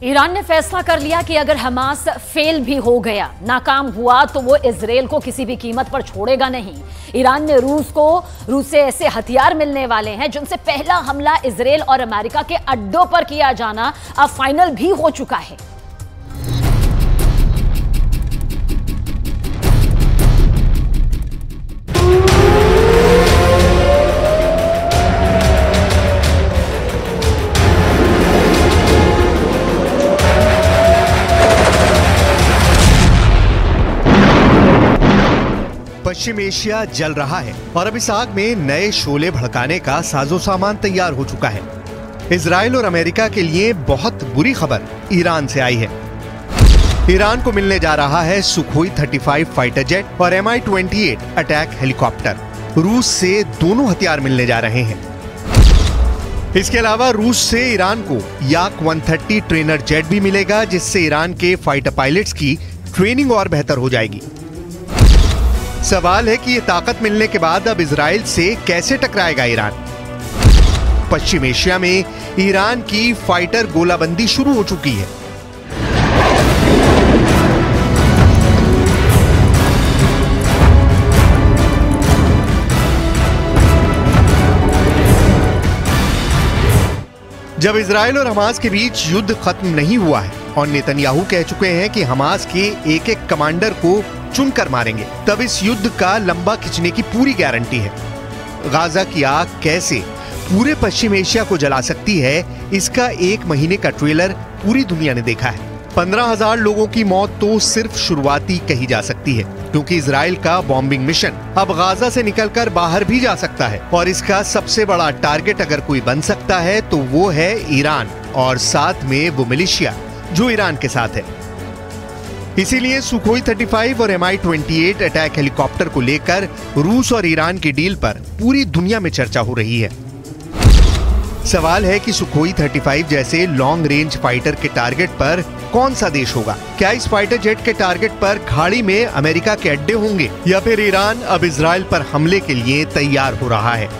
Iran ने फैसला कर लिया कि अगर हमास फेल भी हो गया, नाकाम हुआ, तो वो इजराइल को किसी भी कीमत पर छोड़ेगा नहीं। ईरान ने रूस से ऐसे हथियार मिलने वाले हैं जिनसे पहला हमला इजराइल और अमेरिका के अड्डों पर किया जाना अब फाइनल भी हो चुका है। पश्चिम एशिया जल रहा है और अब इस आग में नए शोले भड़काने का साजो सामान तैयार हो चुका है। इजराइल और अमेरिका के लिए बहुत बुरी खबर ईरान से आई है। ईरान को मिलने जा रहा है सुखोई 35 फाइटर जेट और Mi-28 अटैक हेलीकॉप्टर। रूस से दोनों हथियार मिलने जा रहे हैं। इसके अलावा रूस से ईरान को याक 130 ट्रेनर जेट भी मिलेगा, जिससे ईरान के फाइटर पायलट्स की ट्रेनिंग और बेहतर हो जाएगी। सवाल है कि ये ताकत मिलने के बाद अब इजराइल से कैसे टकराएगा ईरान। पश्चिम एशिया में ईरान की फाइटर गोलाबंदी शुरू हो चुकी है। जब इजराइल और हमास के बीच युद्ध खत्म नहीं हुआ है और नेतन्याहू कह चुके हैं कि हमास के एक एक कमांडर को चुनकर मारेंगे, तब इस युद्ध का लंबा खिंचने की पूरी गारंटी है। गाजा की आग कैसे पूरे पश्चिम एशिया को जला सकती है, इसका 1 महीने का ट्रेलर पूरी दुनिया ने देखा है। 15,000 लोगों की मौत तो सिर्फ शुरुआती कही जा सकती है, क्योंकि इजराइल का बॉम्बिंग मिशन अब गाजा से निकलकर बाहर भी जा सकता है और इसका सबसे बड़ा टारगेट अगर कोई बन सकता है तो वो है ईरान और साथ में वो मिलिशिया जो ईरान के साथ है। इसीलिए सुखोई 35 और Mi-28 अटैक हेलीकॉप्टर को लेकर रूस और ईरान की डील पर पूरी दुनिया में चर्चा हो रही है। सवाल है कि सुखोई 35 जैसे लॉन्ग रेंज फाइटर के टारगेट पर कौन सा देश होगा? क्या इस फाइटर जेट के टारगेट पर खाड़ी में अमेरिका के अड्डे होंगे या फिर ईरान अब इजराइल पर हमले के लिए तैयार हो रहा है?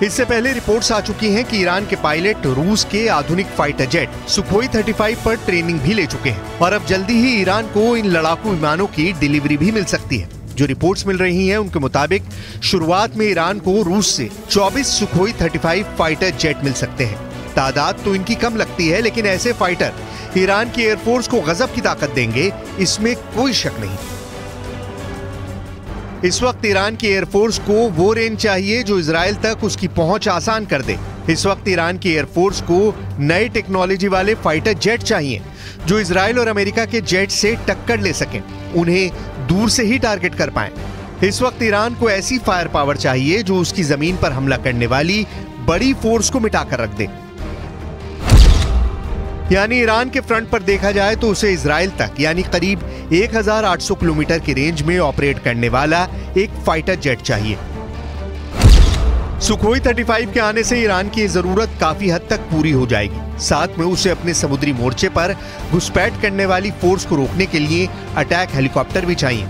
इससे पहले रिपोर्ट्स आ चुकी हैं कि ईरान के पायलट रूस के आधुनिक फाइटर जेट सुखोई 35 पर ट्रेनिंग भी ले चुके हैं और अब जल्दी ही ईरान को इन लड़ाकू विमानों की डिलीवरी भी मिल सकती है। जो रिपोर्ट्स मिल रही हैं उनके मुताबिक शुरुआत में ईरान को रूस से 24 सुखोई 35 फाइटर जेट मिल सकते हैं। तादाद तो इनकी कम लगती है, लेकिन ऐसे फाइटर ईरान की एयरफोर्स को गजब की ताकत देंगे, इसमें कोई शक नहीं। इस वक्त ईरान की एयरफोर्स को वो रेंज चाहिए जो इजराइल तक उसकी पहुंच आसान कर दे। इस वक्त ईरान की एयरफोर्स को नई टेक्नोलॉजी वाले फाइटर जेट चाहिए जो इजराइल और अमेरिका के जेट से टक्कर ले सकें, उन्हें दूर से ही टारगेट कर पाएं। इस वक्त ईरान को ऐसी फायर पावर चाहिए जो उसकी जमीन पर हमला करने वाली बड़ी फोर्स को मिटाकर रख दे। यानी ईरान के फ्रंट पर देखा जाए तो उसे इजराइल तक यानी करीब 1800 किलोमीटर की रेंज में ऑपरेट करने वाला एक फाइटर जेट चाहिए। सुखोई 35 के आने से ईरान की जरूरत काफी हद तक पूरी हो जाएगी। साथ में उसे अपने समुद्री मोर्चे पर घुसपैठ करने वाली फोर्स को रोकने के लिए अटैक हेलीकॉप्टर भी चाहिए।